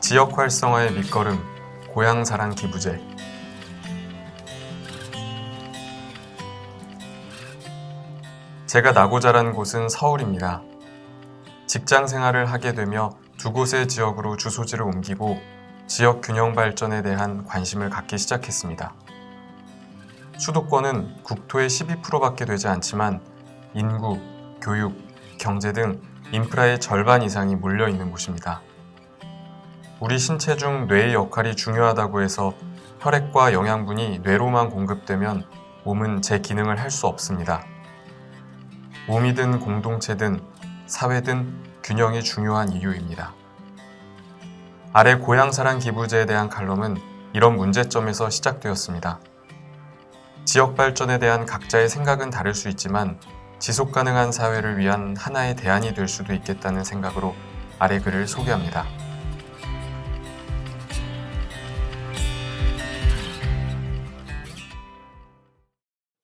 지역 활성화의 밑거름, 고향사랑 기부제. 제가 나고 자란 곳은 서울입니다. 직장 생활을 하게 되며 두 곳의 지역으로 주소지를 옮기고 지역 균형 발전에 대한 관심을 갖기 시작했습니다. 수도권은 국토의 12%밖에 되지 않지만 인구, 교육, 경제 등 인프라의 절반 이상이 몰려 있는 곳입니다. 우리 신체 중 뇌의 역할이 중요하다고 해서 혈액과 영양분이 뇌로만 공급되면 몸은 제 기능을 할 수 없습니다. 몸이든 공동체든 사회든 균형이 중요한 이유입니다. 아래 고향사랑 기부제에 대한 칼럼은 이런 문제점에서 시작되었습니다. 지역 발전에 대한 각자의 생각은 다를 수 있지만 지속 가능한 사회를 위한 하나의 대안이 될 수도 있겠다는 생각으로 아래 글을 소개합니다.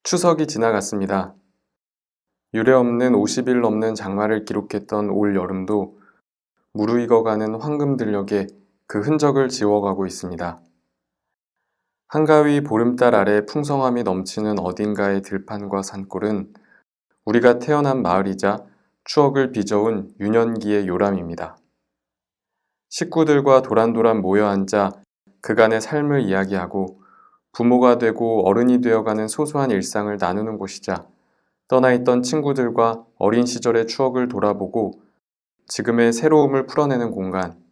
추석이 지나갔습니다. 유례없는 50일 넘는 장마를 기록했던 올 여름도 무르익어가는 황금들녘에 그 흔적을 지워가고 있습니다. 한가위 보름달 아래 풍성함이 넘치는 어딘가의 들판과 산골은 우리가 태어난 마을이자 추억을 빚어온 유년기의 요람입니다. 식구들과 도란도란 모여 앉아 그간의 삶을 이야기하고 부모가 되고 어른이 되어가는 소소한 일상을 나누는 곳이자 떠나있던 친구들과 어린 시절의 추억을 돌아보고 지금의 새로움을 풀어내는 공간,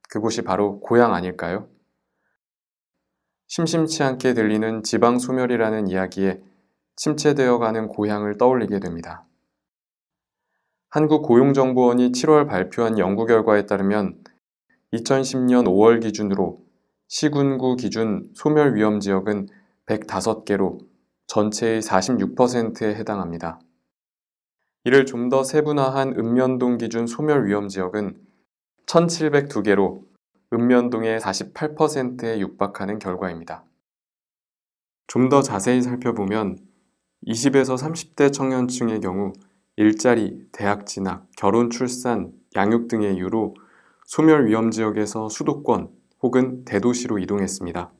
그곳이 바로 고향 아닐까요? 심심치 않게 들리는 지방 소멸이라는 이야기에 침체되어가는 고향을 떠올리게 됩니다. 한국고용정보원이 7월 발표한 연구 결과에 따르면 2010년 5월 기준으로 시군구 기준 소멸 위험 지역은 105개로 전체의 46%에 해당합니다. 이를 좀 더 세분화한 읍면동 기준 소멸 위험 지역은 1702개로 읍면동의 48%에 육박하는 결과입니다. 좀 더 자세히 살펴보면 20에서 30대 청년층의 경우 일자리, 대학 진학, 결혼, 출산, 양육 등의 이유로 소멸 위험 지역에서 수도권 혹은 대도시로 이동했습니다.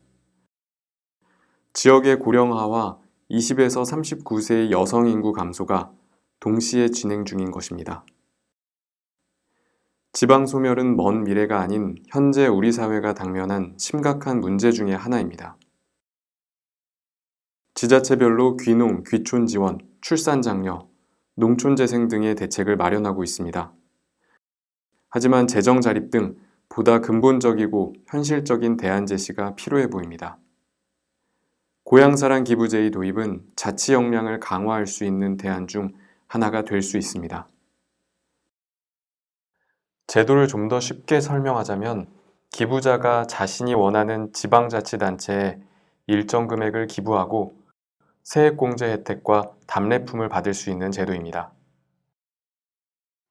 지역의 고령화와 20에서 39세의 여성 인구 감소가 동시에 진행 중인 것입니다. 지방 소멸은 먼 미래가 아닌 현재 우리 사회가 당면한 심각한 문제 중의 하나입니다. 지자체별로 귀농, 귀촌 지원, 출산 장려, 농촌 재생 등의 대책을 마련하고 있습니다. 하지만 재정 자립 등 보다 근본적이고 현실적인 대안 제시가 필요해 보입니다. 고향사랑 기부제의 도입은 자치 역량을 강화할 수 있는 대안 중 하나가 될 수 있습니다. 제도를 좀 더 쉽게 설명하자면 기부자가 자신이 원하는 지방자치단체에 일정 금액을 기부하고 세액공제 혜택과 답례품을 받을 수 있는 제도입니다.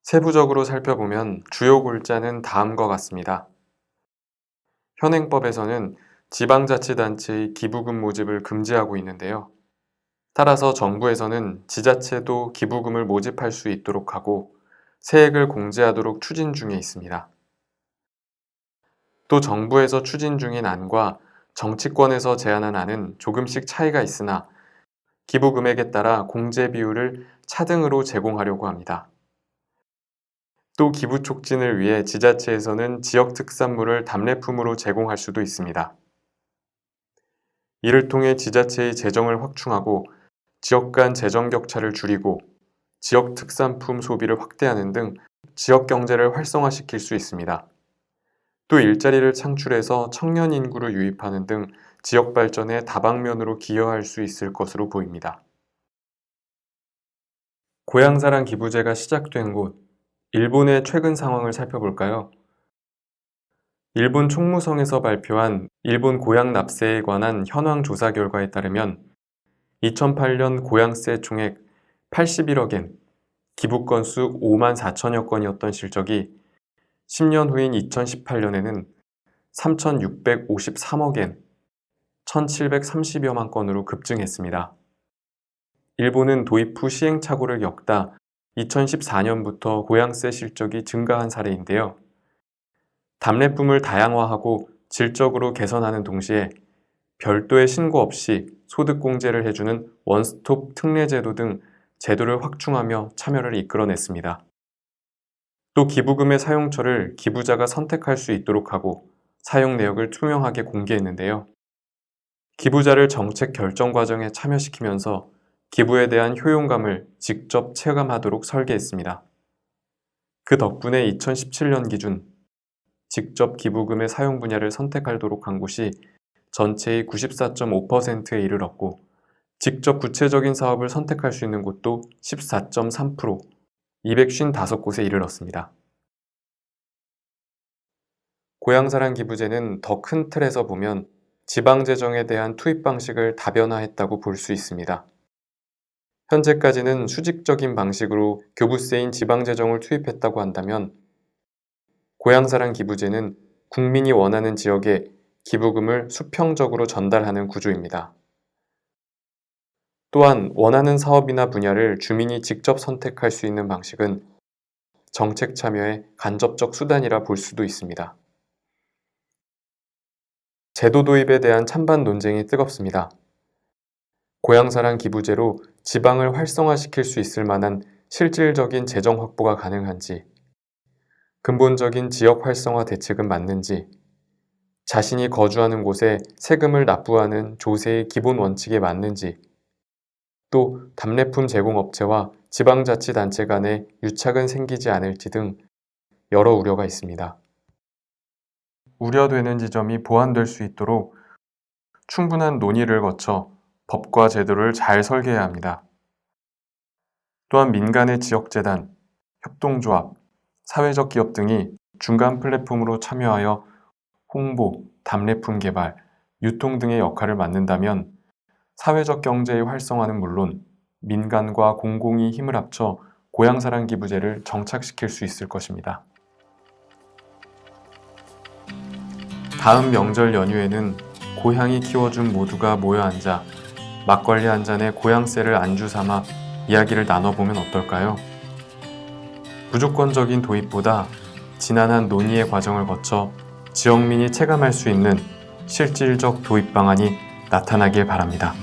세부적으로 살펴보면 주요 골자는 다음과 같습니다. 현행법에서는 지방자치단체의 기부금 모집을 금지하고 있는데요. 따라서 정부에서는 지자체도 기부금을 모집할 수 있도록 하고 세액을 공제하도록 추진 중에 있습니다. 또 정부에서 추진 중인 안과 정치권에서 제안한 안은 조금씩 차이가 있으나 기부 금액에 따라 공제 비율을 차등으로 제공하려고 합니다. 또 기부 촉진을 위해 지자체에서는 지역 특산물을 답례품으로 제공할 수도 있습니다. 이를 통해 지자체의 재정을 확충하고 지역 간 재정 격차를 줄이고 지역 특산품 소비를 확대하는 등 지역 경제를 활성화시킬 수 있습니다. 또 일자리를 창출해서 청년 인구를 유입하는 등 지역 발전에 다방면으로 기여할 수 있을 것으로 보입니다. 고향사랑 기부제가 시작된 곳, 일본의 최근 상황을 살펴볼까요? 일본 총무성에서 발표한 일본 고향 납세에 관한 현황 조사 결과에 따르면 2008년 고향세 총액 81억엔, 기부 건수 5만 4천여 건이었던 실적이 10년 후인 2018년에는 3,653억엔, 1,730여만 건으로 급증했습니다. 일본은 도입 후 시행착오를 겪다 2014년부터 고향세 실적이 증가한 사례인데요. 답례품을 다양화하고 질적으로 개선하는 동시에 별도의 신고 없이 소득공제를 해주는 원스톱 특례제도 등 제도를 확충하며 참여를 이끌어냈습니다. 또 기부금의 사용처를 기부자가 선택할 수 있도록 하고 사용 내역을 투명하게 공개했는데요. 기부자를 정책 결정 과정에 참여시키면서 기부에 대한 효용감을 직접 체감하도록 설계했습니다. 그 덕분에 2017년 기준 직접 기부금의 사용 분야를 선택하도록 한 곳이 전체의 94.5%에 이르렀고 직접 구체적인 사업을 선택할 수 있는 곳도 14.3%, 255곳에 이르렀습니다. 고향사랑 기부제는 더 큰 틀에서 보면 지방재정에 대한 투입 방식을 다변화했다고 볼 수 있습니다. 현재까지는 수직적인 방식으로 교부세인 지방재정을 투입했다고 한다면 고향사랑 기부제는 국민이 원하는 지역에 기부금을 수평적으로 전달하는 구조입니다. 또한 원하는 사업이나 분야를 주민이 직접 선택할 수 있는 방식은 정책 참여의 간접적 수단이라 볼 수도 있습니다. 제도 도입에 대한 찬반 논쟁이 뜨겁습니다. 고향사랑 기부제로 지방을 활성화시킬 수 있을 만한 실질적인 재정 확보가 가능한지, 근본적인 지역 활성화 대책은 맞는지, 자신이 거주하는 곳에 세금을 납부하는 조세의 기본 원칙에 맞는지, 또 답례품 제공업체와 지방자치단체 간에 유착은 생기지 않을지 등 여러 우려가 있습니다. 우려되는 지점이 보완될 수 있도록 충분한 논의를 거쳐 법과 제도를 잘 설계해야 합니다. 또한 민간의 지역재단, 협동조합, 사회적 기업 등이 중간 플랫폼으로 참여하여 홍보, 답례품 개발, 유통 등의 역할을 맡는다면 사회적 경제의 활성화는 물론 민간과 공공이 힘을 합쳐 고향사랑 기부제를 정착시킬 수 있을 것입니다. 다음 명절 연휴에는 고향이 키워준 모두가 모여 앉아 막걸리 한 잔에 고향세를 안주 삼아 이야기를 나눠보면 어떨까요? 무조건적인 도입보다 지난한 논의의 과정을 거쳐 지역민이 체감할 수 있는 실질적 도입 방안이 나타나길 바랍니다.